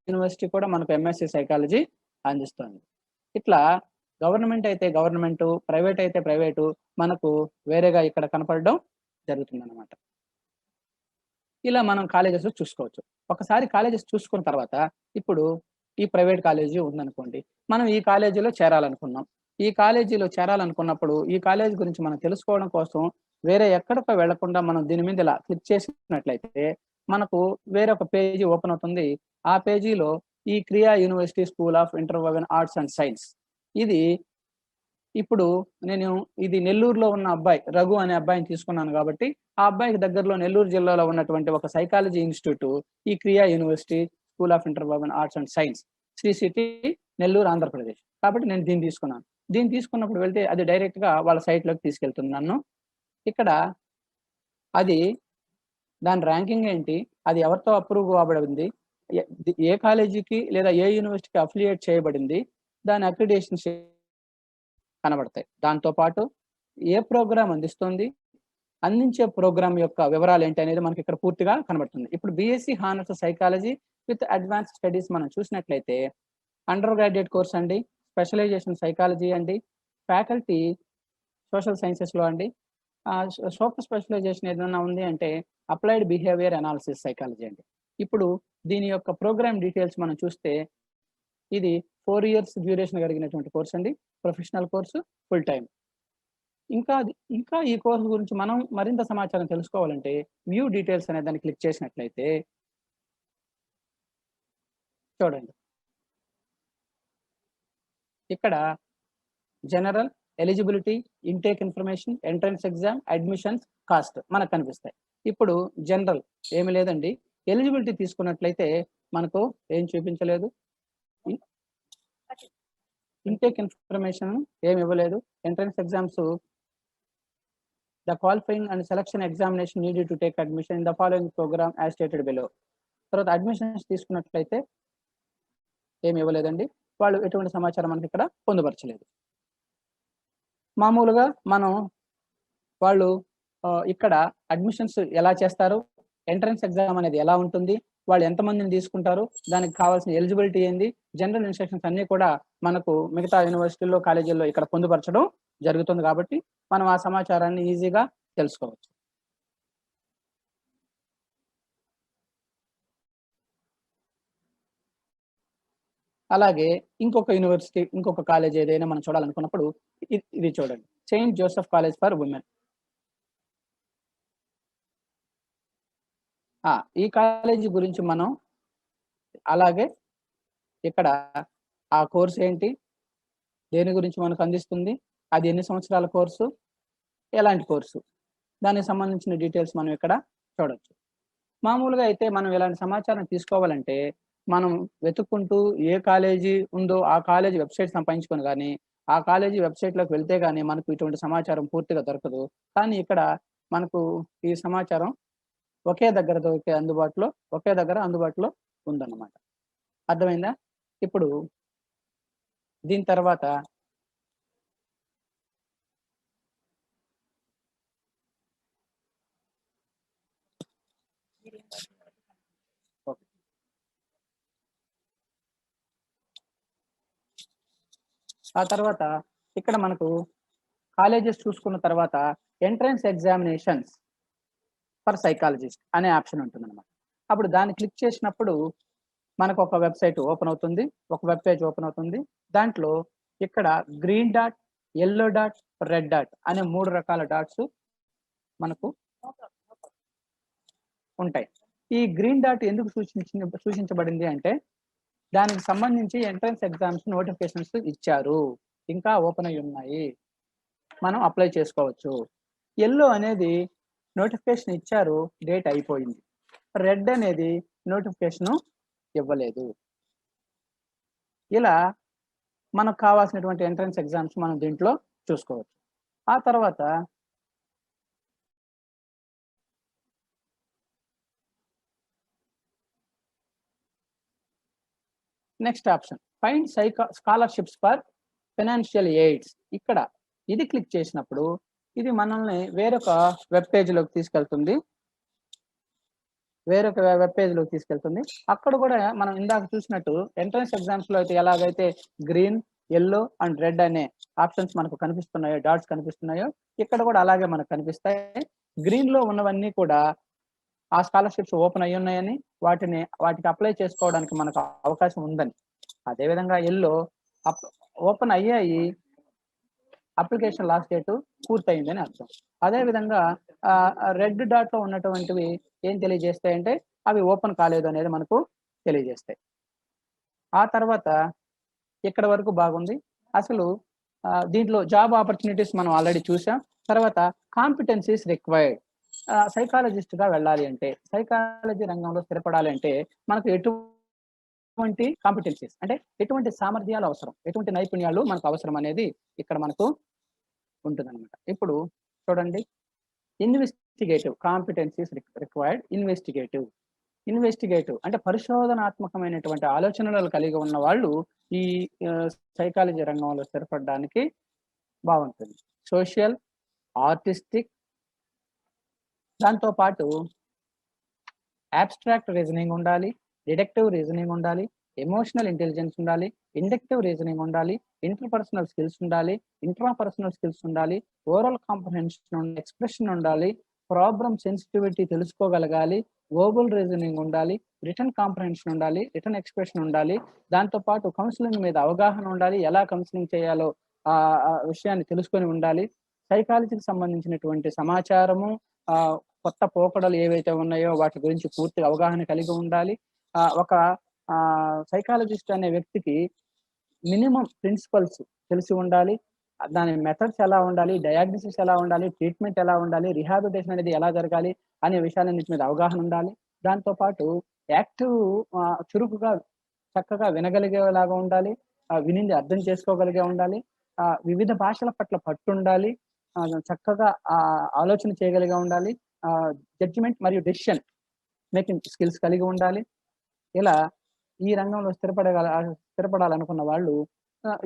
యూనివర్సిటీ కూడా మనకు ఎంఎస్సి సైకాలజీ అందిస్తుంది. ఇట్లా గవర్నమెంట్ అయితే గవర్నమెంట్, ప్రైవేట్ అయితే ప్రైవేటు మనకు వేరేగా ఇక్కడ కనపడడం జరుగుతుంది అన్నమాట. ఇలా మనం కాలేజెస్ చూసుకోవచ్చు. ఒకసారి కాలేజెస్ చూసుకున్న తర్వాత ఇప్పుడు ఈ ప్రైవేట్ కాలేజీ ఉందనుకోండి, మనం ఈ కాలేజీలో చేరాలనుకున్నాం. ఈ కాలేజీలో చేరాలనుకున్నప్పుడు ఈ కాలేజీ గురించి మనం తెలుసుకోవడం కోసం వేరే ఎక్కడికో వెళ్లకుండా మనం దీని మీద ఇలా క్లిక్ చేసినట్లయితే మనకు వేరొక పేజీ ఓపెన్ అవుతుంది. ఆ పేజీలో ఈ Krea university school of interwoven arts and science, ఇది ఇప్పుడు నేను ఇది నెల్లూరులో ఉన్న అబ్బాయి రఘు అనే అబ్బాయిని తీసుకున్నాను కాబట్టి ఆ అబ్బాయికి దగ్గరలో నెల్లూరు జిల్లాలో ఉన్నటువంటి ఒక సైకాలజీ ఇన్స్టిట్యూట్ ఈ Krea university school of interwoven arts and science, Sri City, Nellore, Andhra Pradesh. కాబట్టి నేను దీన్ని తీసుకున్నాను. దీన్ని తీసుకున్నప్పుడు వెళ్తే అది డైరెక్ట్ గా వాళ్ళ సైట్ లోకి తీసుకెళ్తుంది నన్ను. ఇక్కడ అది దాని ర్యాంకింగ్ ఏంటి, అది ఎవరితో అప్రూవ్ అవ్వబడింది, ఏ కాలేజీకి లేదా ఏ యూనివర్సిటీకి అఫిలియేట్ చేయబడింది, దాని అక్రిడేషన్స్ కనబడతాయి. దాంతో పాటు ఏ ప్రోగ్రామ్ అందిస్తుంది, అందించే ప్రోగ్రామ్ యొక్క వివరాలు ఏంటి అనేది మనకి ఇక్కడ పూర్తిగా కనబడుతుంది. ఇప్పుడు BSc honours psychology with advance studies మనం చూసినట్లయితే అండర్ గ్రాడ్యుయేట్ కోర్స్ అండి, స్పెషలైజేషన్ సైకాలజీ అండి, ఫ్యాకల్టీ సోషల్ సైన్సెస్లో అండి, సూపర్ స్పెషలైజేషన్ ఏదైనా ఉంది అంటే అప్లైడ్ బిహేవియర్ అనాలిసిస్ సైకాలజీ అండి. ఇప్పుడు దీని యొక్క ప్రోగ్రామ్ డీటెయిల్స్ మనం చూస్తే ఇది 4 years డ్యూరేషన్ కలిగినటువంటి కోర్స్ అండి, ప్రొఫెషనల్ కోర్సు, ఫుల్ టైం. ఇంకా ఈ కోర్సు గురించి మనం మరింత సమాచారం తెలుసుకోవాలంటే వ్యూ డీటెయిల్స్ అనే దాన్ని క్లిక్ చేసినట్లయితే చూడండి, ఇక్కడ general, eligibility, intake information, entrance exam, admissions, cost మనకు కనిపిస్తాయి. ఇప్పుడు జనరల్ ఏమి లేదండి, ఎలిజిబిలిటీ తీసుకున్నట్లయితే మనకు ఏం చూపించలేదు, ఇంటేక్ ఇన్ఫర్మేషన్ ఏమి ఇవ్వలేదు, entrance exams the qualifying and selection examination needed to take admission in the following programme as stated below. తర్వాత అడ్మిషన్స్ తీసుకున్నట్లయితే ఏమి ఇవ్వలేదండి, వాళ్ళు ఎటువంటి సమాచారం మనకి ఇక్కడ పొందుపరచలేదు. మామూలుగా మనం వాళ్ళు ఇక్కడ అడ్మిషన్స్ ఎలా చేస్తారు, ఎంట్రన్స్ ఎగ్జామ్ అనేది ఎలా ఉంటుంది, వాళ్ళు ఎంతమందిని తీసుకుంటారు, దానికి కావాల్సిన ఎలిజిబిలిటీ ఏంది, జనరల్ ఇన్స్ట్రక్షన్స్ అన్ని కూడా మనకు మిగతా యూనివర్సిటీల్లో, కాలేజీల్లో ఇక్కడ పొందుపరచడం జరుగుతుంది. కాబట్టి మనం ఆ సమాచారాన్ని ఈజీగా తెలుసుకోవచ్చు. అలాగే ఇంకొక యూనివర్సిటీ, ఇంకొక కాలేజ్ ఏదైనా మనం చూడాలనుకున్నప్పుడు ఇది చూడండి, Saint Joseph college for women. ఈ కాలేజీ గురించి మనం అలాగే ఇక్కడ ఆ కోర్సు ఏంటి, దేని గురించి మనకు అందిస్తుంది, అది ఎన్ని సంవత్సరాల కోర్సు, ఎలాంటి కోర్సు, దానికి సంబంధించిన డీటెయిల్స్ మనం ఇక్కడ చూడొచ్చు. మామూలుగా అయితే మనం ఇలాంటి సమాచారం తీసుకోవాలంటే మనం వెతుక్కుంటూ ఏ కాలేజీ ఉందో ఆ కాలేజీ వెబ్సైట్ సంపాదించుకొని కానీ ఆ కాలేజీ వెబ్సైట్లోకి వెళ్తే కానీ మనకు ఇటువంటి సమాచారం పూర్తిగా దొరకదు. కానీ ఇక్కడ మనకు ఈ సమాచారం ఒకే దగ్గర అందుబాటులో ఉందన్నమాట. అర్థమైందా? ఇప్పుడు దీని తర్వాత ఆ తర్వాత ఇక్కడ మనకు కాలేజెస్ చూసుకున్న తర్వాత ఎంట్రన్స్ ఎగ్జామినేషన్స్ ఫర్ సైకాలజిస్ట్ అనే ఆప్షన్ ఉంటుంది అనమాట. అప్పుడు దాన్ని క్లిక్ చేసినప్పుడు మనకు ఒక వెబ్సైట్ ఓపెన్ అవుతుంది, ఒక వెబ్ పేజ్ ఓపెన్ అవుతుంది. దాంట్లో ఇక్కడ green dot, yellow dot, red dot అనే 3 రకాల డాట్స్ మనకు ఉంటాయి. ఈ గ్రీన్ డాట్ ఎందుకు సూచించబడింది అంటే దానికి సంబంధించి ఎంట్రన్స్ ఎగ్జామ్స్ నోటిఫికేషన్స్ ఇచ్చారు, ఇంకా ఓపెన్ అయి ఉన్నాయి, మనం అప్లై చేసుకోవచ్చు. ఎల్లో అనేది నోటిఫికేషన్ ఇచ్చారు, డేట్ అయిపోయింది. రెడ్ అనేది నోటిఫికేషన్ ఇవ్వలేదు. ఇలా మనకు కావాల్సినటువంటి ఎంట్రన్స్ ఎగ్జామ్స్ మనం దీంట్లో చూసుకోవచ్చు. ఆ తర్వాత next option find scholarships for financial AIDS. ఇక్కడ ఇది క్లిక్ చేసినప్పుడు ఇది మనల్ని వేరొక వెబ్ పేజ్లోకి తీసుకెళ్తుంది. అక్కడ కూడా మనం ఇందాక చూసినట్టు ఎంట్రన్స్ ఎగ్జామ్స్ లో అయితే ఎలాగైతే గ్రీన్, ఎల్లో అండ్ రెడ్ అనే ఆప్షన్స్ మనకు కనిపిస్తున్నాయో, డాట్స్ కనిపిస్తున్నాయో, ఇక్కడ కూడా అలాగే మనకు కనిపిస్తాయి. గ్రీన్ లో ఉన్నవన్నీ కూడా ఆ స్కాలర్షిప్స్ ఓపెన్ అయ్యి ఉన్నాయని, వాటికి అప్లై చేసుకోవడానికి మనకు అవకాశం ఉందని. అదేవిధంగా ఎల్లో ఓపెన్ అయ్యాయి, అప్లికేషన్ లాస్ట్ డేట్ పూర్తయిందని అర్థం. అదేవిధంగా రెడ్ డాట్ లో ఉన్నటువంటివి ఏం తెలియజేస్తాయంటే అవి ఓపెన్ కాలేదు అనేది మనకు తెలియజేస్తాయి. ఆ తర్వాత ఇక్కడ వరకు బాగుంది. అసలు దీంట్లో జాబ్ ఆపర్చునిటీస్ మనం ఆల్రెడీ చూసాం. తర్వాత కాంపిటెన్సీస్ రిక్వైర్డ్. సైకాలజిస్ట్ గా వెళ్ళాలి అంటే, సైకాలజీ రంగంలో స్థిరపడాలి అంటే మనకు ఎటువంటి కాంపిటెన్సీస్ అంటే ఎటువంటి సామర్థ్యాలు అవసరం, ఎటువంటి నైపుణ్యాలు మనకు అవసరం అనేది ఇక్కడ మనకు ఉంటుందన్నమాట. ఇప్పుడు చూడండి, ఇన్వెస్టిగేటివ్ కాంపిటెన్సీస్ రిక్వైర్డ్. ఇన్వెస్టిగేటివ్ అంటే పరిశోధనాత్మకమైనటువంటి ఆలోచనలు కలిగి ఉన్న వాళ్ళు ఈ సైకాలజీ రంగంలో స్థిరపడడానికి బాగుంటుంది. సోషల్, ఆర్టిస్టిక్, దాంతో పాటు అబ్స్ట్రాక్ట్ రీజనింగ్ ఉండాలి, డిడక్టివ్ రీజనింగ్ ఉండాలి, ఎమోషనల్ ఇంటెలిజెన్స్ ఉండాలి, ఇండక్టివ్ రీజనింగ్ ఉండాలి, ఇంటర్పర్సనల్ స్కిల్స్ ఉండాలి, ఇంట్రాపర్సనల్ స్కిల్స్ ఉండాలి, ఓరల్ కాంప్రహెన్షన్, ఎక్స్ప్రెషన్ ఉండాలి, ప్రాబ్లమ్ సెన్సిటివిటీ తెలుసుకోగలగాలి, వర్బల్ రీజనింగ్ ఉండాలి, రిటర్న్ కాంప్రహెన్షన్ ఉండాలి, రిటర్న్ ఎక్స్ప్రెషన్ ఉండాలి, దాంతో పాటు కౌన్సిలింగ్ మీద అవగాహన ఉండాలి, ఎలా కౌన్సిలింగ్ చేయాలో ఆ విషయాన్ని తెలుసుకొని ఉండాలి, సైకాలజీకి సంబంధించినటువంటి సమాచారము, కొత్త పోకడలు ఏవైతే ఉన్నాయో వాటి గురించి పూర్తి అవగాహన కలిగి ఉండాలి. ఒక సైకాలజిస్ట్ అనే వ్యక్తికి మినిమం ప్రిన్సిపల్స్ తెలిసి ఉండాలి, దాని మెథడ్స్ ఎలా ఉండాలి, డయాగ్నోసిస్ ఎలా ఉండాలి, ట్రీట్మెంట్ ఎలా ఉండాలి, రిహాబిలిటేషన్ అనేది ఎలా జరగాలి అనే విషయాలన్నిటి మీద అవగాహన ఉండాలి. దాంతో పాటు యాక్టివ్, చురుకుగా చక్కగా వినగలిగేలాగా ఉండాలి, వినింది అర్థం చేసుకోగలిగే ఉండాలి, వివిధ భాషల పట్ల పట్టు ఉండాలి, చక్కగా ఆలోచన చేయగలిగే ఉండాలి, జడ్జిమెంట్ మరియు డెసిషన్ మేకింగ్ స్కిల్స్ కలిగి ఉండాలి. ఇలా ఈ రంగంలో స్థిరపడాలనుకున్న వాళ్ళు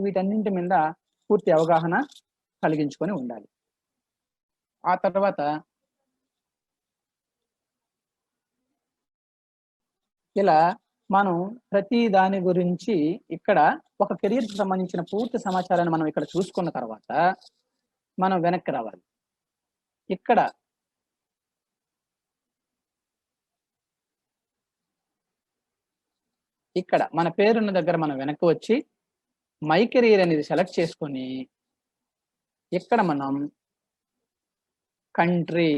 వీటన్నింటి మీద పూర్తి అవగాహన కలిగించుకొని ఉండాలి. ఆ తర్వాత ఇలా మనం ప్రతి దాని గురించి ఇక్కడ ఒక కెరీర్కి సంబంధించిన పూర్తి సమాచారాన్ని మనం ఇక్కడ చూసుకున్న తర్వాత మనం వెనక్కి రావాలి. ఇక్కడ మన పేరున్న దగ్గర మనం వెనక్కి వచ్చి మై కెరీర్ అనేది సెలెక్ట్ చేసుకొని ఇక్కడ మనం కంట్రీ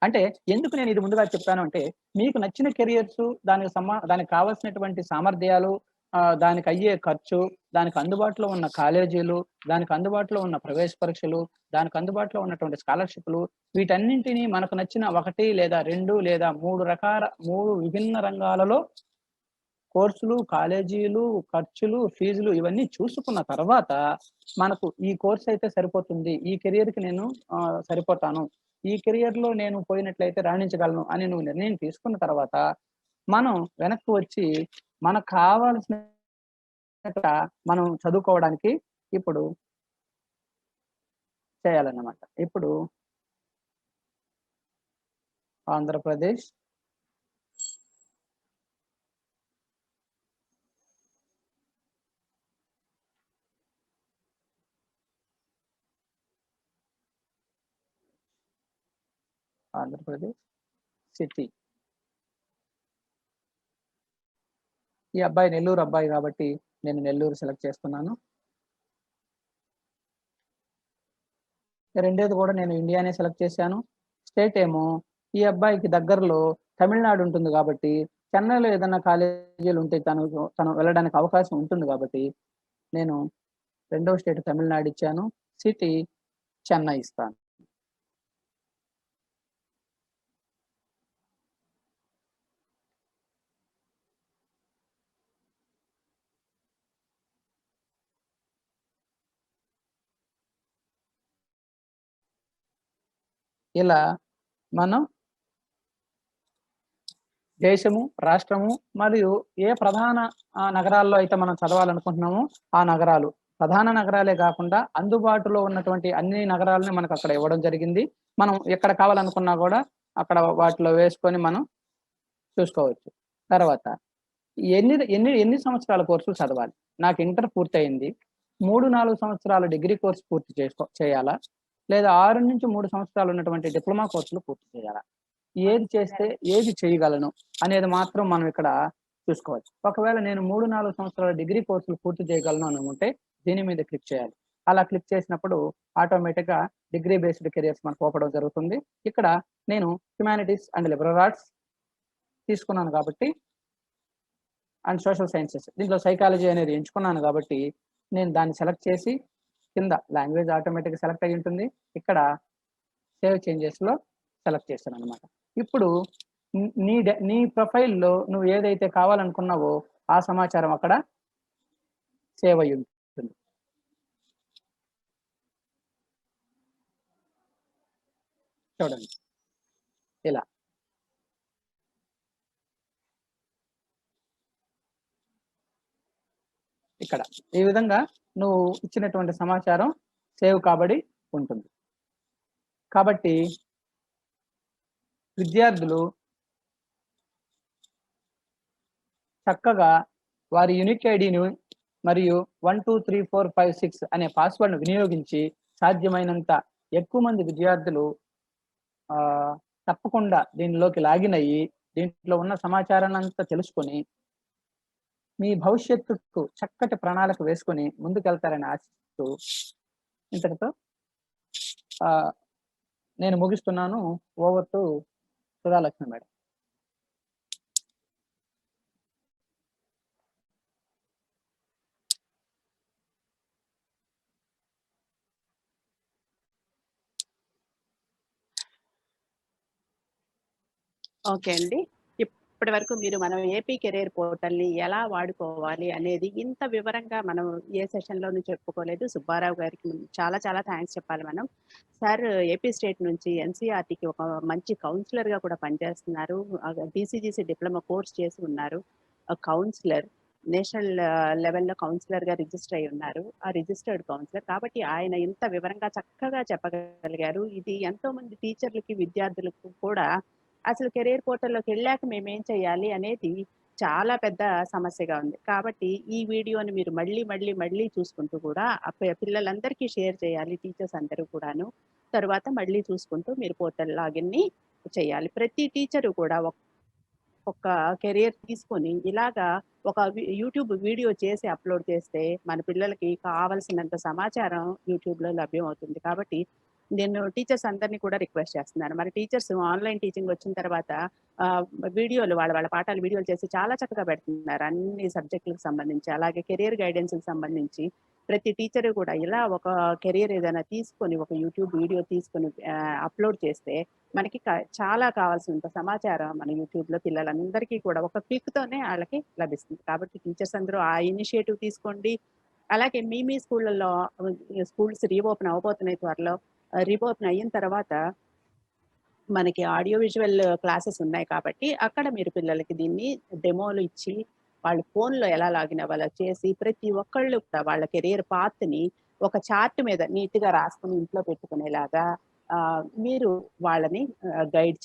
అంటే ఎందుకు నేను ఇది ముందుగా చెప్తాను అంటే మీకు నచ్చిన కెరియర్స్, దానికి కావాల్సినటువంటి సామర్థ్యాలు, దానికి అయ్యే ఖర్చు, దానికి అందుబాటులో ఉన్న కాలేజీలు, దానికి అందుబాటులో ఉన్న ప్రవేశ పరీక్షలు, దానికి అందుబాటులో ఉన్నటువంటి స్కాలర్షిప్లు, వీటన్నింటినీ మనకు నచ్చిన 1 లేదా 2 లేదా 3 విభిన్న రంగాలలో కోర్సులు, కాలేజీలు, ఖర్చులు, ఫీజులు ఇవన్నీ చూసుకున్న తర్వాత మనకు ఈ కోర్స్ అయితే సరిపోతుంది, ఈ కెరియర్కి నేను సరిపోతాను, ఈ కెరియర్లో నేను పోయినట్లయితే రాణించగలను అని నువ్వు నిర్ణయం తీసుకున్న తర్వాత మనం వెనక్కి వచ్చి మనకు కావాల్సిన మనం చదువుకోవడానికి ఇప్పుడు చేయాలన్నమాట. ఇప్పుడు ఆంధ్రప్రదేశ్, సిటీ. ఈ అబ్బాయి నెల్లూరు అబ్బాయి కాబట్టి నేను నెల్లూరు సెలెక్ట్ చేస్తున్నాను. రెండోది కూడా నేను ఇండియానే సెలెక్ట్ చేశాను. స్టేట్ ఏమో ఈ అబ్బాయికి దగ్గరలో తమిళనాడు ఉంటుంది కాబట్టి చెన్నైలో ఏదైనా కాలేజీలు ఉంటే తను వెళ్ళడానికి అవకాశం ఉంటుంది కాబట్టి నేను రెండవ స్టేట్ తమిళనాడు ఇచ్చాను. సిటీ చెన్నై ఇస్తాను. ఇలా మనం దేశము, రాష్ట్రము మరియు ఏ ప్రధాన నగరాల్లో అయితే మనం చదవాలనుకుంటున్నామో ఆ నగరాలు, ప్రధాన నగరాలే కాకుండా అందుబాటులో ఉన్నటువంటి అన్ని నగరాలని మనకు అక్కడ ఇవ్వడం జరిగింది. మనం ఎక్కడ కావాలనుకున్నా కూడా అక్కడ వాటిలో వేసుకొని మనం చూసుకోవచ్చు. తర్వాత ఎన్ని ఎన్ని ఎన్ని సంవత్సరాల కోర్సులు చదవాలి? నాకు ఇంటర్ పూర్తయింది. 3, 4 సంవత్సరాల డిగ్రీ కోర్స్ పూర్తి చేయాలా? లేదా 6-3 సంవత్సరాలు ఉన్నటువంటి డిప్లొమా కోర్సులు పూర్తి చేయాలా? ఏది చేస్తే ఏది చేయగలను అనేది మాత్రం మనం ఇక్కడ చూసుకోవాలి. ఒకవేళ నేను 3, 4 సంవత్సరాల డిగ్రీ కోర్సులు పూర్తి చేయగలను అనుకుంటే దీని మీద క్లిక్ చేయాలి. అలా క్లిక్ చేసినప్పుడు ఆటోమేటిక్‌గా డిగ్రీ బేస్డ్ కెరియర్స్ మనకు ఓపడం జరుగుతుంది. ఇక్కడ నేను హ్యుమానిటీస్ అండ్ లిబరల్ ఆర్ట్స్ తీసుకున్నాను కాబట్టి అండ్ సోషల్ సైన్సెస్ దీంట్లో సైకాలజీ అనేది ఎంచుకున్నాను కాబట్టి నేను దాన్ని సెలెక్ట్ చేసి కింద లాంగ్వేజ్ ఆటోమేటిక్‌గా సెలెక్ట్ అయ్యి ఉంటుంది. ఇక్కడ సేవ్ చేంజెస్‌లో సెలెక్ట్ చేశాననమాట. ఇప్పుడు నీ ప్రొఫైల్‌లో నువ్వు ఏదైతే కావాలనుకున్నావో ఆ సమాచారం అక్కడ సేవ్ అయ్యి ఉంటుంది. చూడండి ఇలా. ఇక్కడ ఈ విధంగా నువ్వు ఇచ్చినటువంటి సమాచారం సేవ్ కాబడి ఉంటుంది. కాబట్టి విద్యార్థులు చక్కగా వారి యూనిక్ ఐడిని మరియు 1, 2, 3, 4, 5, 6 అనే పాస్వర్డ్‌ను వినియోగించి సాధ్యమైనంత ఎక్కువ మంది విద్యార్థులు తప్పకుండా దీనిలోకి లాగిన్ అయ్యి దీంట్లో ఉన్న సమాచారాన్నంతా తెలుసుకొని మీ భవిష్యత్తుకు చక్కటి ప్రణాళిక వేసుకొని ముందుకెళ్తారని ఆశిస్తూ ఇంతటితో నేను ముగిస్తున్నాను. Over to Sudhalakshmi madam.
Okay అండి. ఇప్పటి వరకు మీరు మనం ఏపీ కెరీర్ పోర్టల్‌ని ఎలా వాడుకోవాలి అనేది ఇంత వివరంగా మనం ఏ సెషన్‌లోనూ చెప్పుకోలేదు. సుబ్బారావు గారికి చాలా చాలా థాంక్స్ చెప్పాలి మనం. సార్ ఏపీ స్టేట్ నుంచి ఎన్‌సీఈఆర్‌టీకి ఒక మంచి కౌన్సిలర్‌గా కూడా పనిచేస్తున్నారు. డీసీజీసీ డిప్లొమా కోర్స్ చేసి ఉన్నారు. కౌన్సిలర్ నేషనల్ లెవెల్‌లో కౌన్సిలర్‌గా రిజిస్టర్ అయ్యి ఉన్నారు. ఆ రిజిస్టర్డ్ కౌన్సిలర్. కాబట్టి ఆయన ఇంత వివరంగా చక్కగా చెప్పగలిగారు. ఇది ఎంతోమంది టీచర్లకి, విద్యార్థులకు కూడా అసలు కెరియర్ పోర్టల్‌లోకి వెళ్ళాక మేమేం చేయాలి అనేది చాలా పెద్ద సమస్యగా ఉంది. కాబట్టి ఈ వీడియోని మీరు మళ్ళీ చూసుకుంటూ కూడా పిల్లలందరికీ షేర్ చేయాలి టీచర్స్ అందరూ కూడాను. తరువాత మళ్ళీ చూసుకుంటూ మీరు పోర్టల్ లాగిన్‌ని చేయాలి. ప్రతి టీచరు కూడా ఒక కెరియర్ తీసుకొని ఇలాగా ఒక యూట్యూబ్ వీడియో చేసి అప్లోడ్ చేస్తే మన పిల్లలకి కావాల్సినంత సమాచారం యూట్యూబ్‌లో లభ్యం అవుతుంది. కాబట్టి నేను టీచర్స్ అందరినీ కూడా రిక్వెస్ట్ చేస్తున్నాను. మరి టీచర్స్ ఆన్‌లైన్ టీచింగ్ వచ్చిన తర్వాత వీడియోలు వాళ్ళ పాఠాలు వీడియోలు చేసి చాలా చక్కగా పెడుతున్నారు. అన్ని సబ్జెక్టులకు సంబంధించి. అలాగే కెరియర్ గైడెన్స్‌కి సంబంధించి ప్రతి టీచరు కూడా ఇలా ఒక కెరియర్ ఏదైనా తీసుకొని ఒక యూట్యూబ్ వీడియో తీసుకొని అప్లోడ్ చేస్తే మనకి చాలా కావాల్సినంత సమాచారం మన యూట్యూబ్‌లో పిల్లలందరికీ కూడా ఒక క్లిక్‌తోనే ఆళ్ళకి లభిస్తుంది. కాబట్టి టీచర్స్ అందరూ ఆ ఇనిషియేటివ్ తీసుకోండి. అలాగే మీ స్కూళ్ళల్లో స్కూల్స్ రీఓపెన్ అవ్వబోతున్నాయి త్వరలో. రీఓపెన్ అయిన తర్వాత మనకి ఆడియో విజువల్ క్లాసెస్ ఉన్నాయి కాబట్టి అక్కడ మీరు పిల్లలకి దీన్ని డెమోలు ఇచ్చి వాళ్ళు ఫోన్‌లో ఎలా లాగిన్ అవ్వాలో చేసి ప్రతి ఒక్కళ్ళు కూడా వాళ్ళ కెరియర్ పాత్‌ని ఒక చార్ట్ మీద నీట్‌గా రాసుకొని ఇంట్లో పెట్టుకునేలాగా మీరు వాళ్ళని గైడ్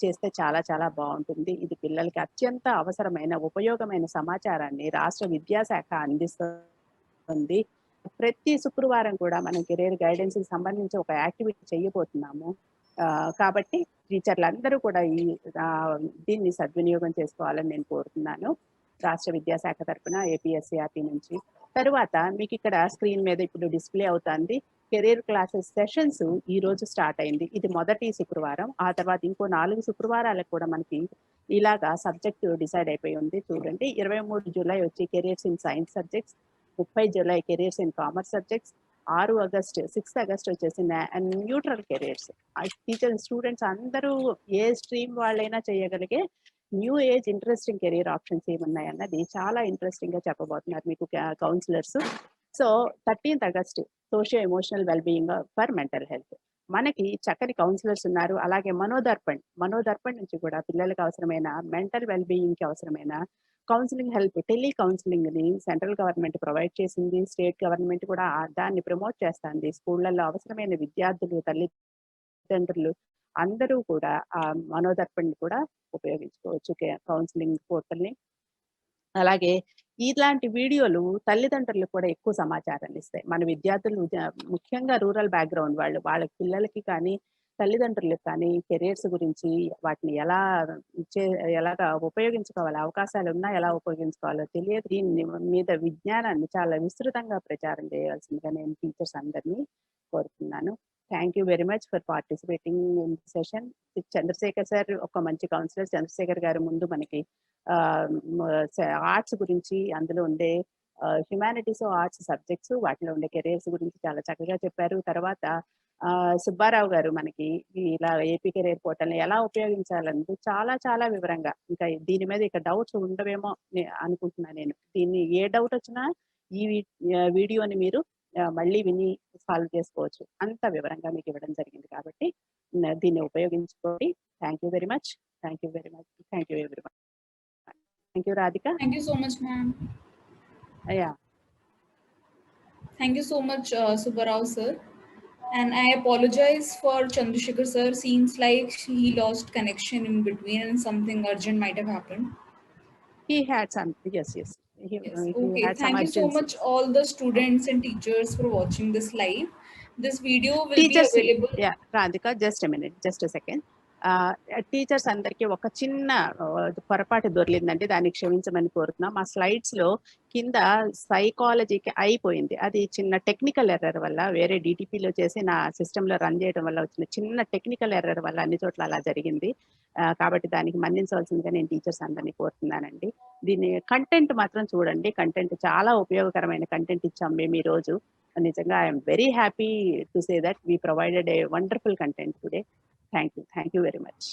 చేస్తే చాలా చాలా బావుంటుంది. ఇది పిల్లలకి అత్యంత అవసరమైన, ఉపయోగమైన సమాచారాన్ని రాష్ట్ర విద్యాశాఖ అందిస్తుంది. ప్రతి శుక్రవారం కూడా మనం కెరియర్ గైడెన్స్‌కి సంబంధించి ఒక యాక్టివిటీ చేయబోతున్నాము. కాబట్టి టీచర్లందరూ కూడా దీన్ని సద్వినియోగం చేసుకోవాలని నేను కోరుతున్నాను. రాష్ట్ర విద్యాశాఖ తరపున ఏపీఎస్‌సీఆర్‌టీ నుంచి. తరువాత మీకు ఇక్కడ స్క్రీన్ మీద ఇప్పుడు డిస్‌ప్లే అవుతుంది. కెరియర్ క్లాసెస్ సెషన్స్ ఈ రోజు స్టార్ట్ అయింది. ఇది మొదటి శుక్రవారం. ఆ తర్వాత ఇంకో 4 శుక్రవారాలకు కూడా మనకి ఇలాగా సబ్జెక్ట్ డిసైడ్ అయిపోయి ఉంది చూడండి. 23 జూలై వచ్చి careers in science subjects, 30 July careers in commerce subjects, 6 August వచ్చేసి న్యూట్రల్ కెరియర్స్. టీచర్ స్టూడెంట్స్ అందరూ ఏ స్ట్రీమ్ వాళ్ళైనా చేయగలిగే new age interesting career options ఏమున్నాయి అన్నది చాలా ఇంట్రెస్టింగ్ గా చెప్పబోతున్నారు మీకు counsellors. So 13th August socio emotional wellbeing for mental health. మనకి చక్కని కౌన్సిలర్స్ ఉన్నారు. అలాగే మనోదర్పణ్ నుంచి కూడా పిల్లలకు అవసరమైన మెంటల్ వెల్బీయింగ్ కి అవసరమైన కౌన్సిలింగ్ హెల్ప్, టెలి కౌన్సిలింగ్ ని సెంట్రల్ గవర్నమెంట్ ప్రొవైడ్ చేసింది. స్టేట్ గవర్నమెంట్ కూడా దాన్ని ప్రమోట్ చేస్తుంది. స్కూళ్ళల్లో అవసరమైన విద్యార్థులు, తల్లిదండ్రులు అందరూ కూడా ఆ మనోదర్పణ్ కూడా ఉపయోగించుకోవచ్చు కౌన్సిలింగ్ పోర్టల్ని. అలాగే ఇలాంటి వీడియోలు తల్లిదండ్రులకు కూడా ఎక్కువ సమాచారాన్ని ఇస్తాయి. మన విద్యార్థులు ముఖ్యంగా రూరల్ బ్యాక్గ్రౌండ్ వాళ్ళ పిల్లలకి కానీ తల్లిదండ్రులకు కానీ కెరియర్స్ గురించి వాటిని ఎలాగా ఉపయోగించుకోవాలి, అవకాశాలు ఉన్నా ఎలా ఉపయోగించుకోవాలో తెలియదు. దీని మీద విజ్ఞానాన్ని చాలా విస్తృతంగా ప్రచారం చేయాల్సిందిగా నేను టీచర్స్ అందరినీ కోరుతున్నాను. Thank you very much for participating in session. Chandrashekar sir ఒక మంచి కౌన్సిలర్. చంద్రశేఖర్ గారు ముందు మనకి ఆర్ట్స్ గురించి, అందులో ఉండే హ్యుమానిటీస్ ఆర్ట్స్ సబ్జెక్ట్స్ వాటిలో ఉండే కెరియర్స్ గురించి చాలా చక్కగా చెప్పారు. తర్వాత సుబ్బారావు గారు మనకి ఇలా ఏపీ కెరియర్ పోర్టల్ని ఎలా ఉపయోగించాలన్నది చాలా చాలా వివరంగా, ఇంకా దీని మీద ఇక డౌట్స్ ఉండవేమో అనుకుంటున్నాను నేను. దీన్ని ఏ డౌట్ వచ్చినా ఈ వీడియోని మీరు మళ్ళీ విని సాల్వ్ చేసుకోవచ్చు. అంత వివరంగా మీకు ఇవ్వడం జరిగింది కాబట్టి దీన్ని ఉపయోగించుకోండి. Thank you very much. Thank you very much. Thank you everyone. Thank you, Radhika.
Thank you so much, ma'am.
Yeah.
Thank you so much, Subbarao sir. And I apologize for Chandrasekhar sir. Seems like he lost connection in between and something urgent might have happened.
He had some, yes.
Yes.
He
Okay.
had some
Thank you so
urgency.
much, all the students and teachers, for watching this live. This video will
Teachers,
be available.
Yeah, Radhika, just a minute, just a second. Teachers అందరికి ఒక చిన్న పొరపాటు దొరికిందంటే దాన్ని క్షమించమని కోరుతున్నాం. మా స్లైడ్స్ లో కింద సైకాలజీకి అయిపోయింది. అది చిన్న టెక్నికల్ ఎర్రర్ వల్ల, వేరే డిటిపిలో చేసి నా సిస్టంలో రన్ చేయడం వల్ల వచ్చిన చిన్న టెక్నికల్ ఎర్రర్ వల్ల అన్ని చోట్ల అలా జరిగింది. కాబట్టి దానికి మన్నించవలసిందిగా నేను టీచర్స్ అందరినీ కోరుతున్నానండి. దీన్ని కంటెంట్ మాత్రం చూడండి. కంటెంట్ చాలా ఉపయోగకరమైన కంటెంట్ ఇచ్చాం మేము ఈ రోజు. నిజంగా I'm very happy to say that we provided a wonderful content today. Thank you very much.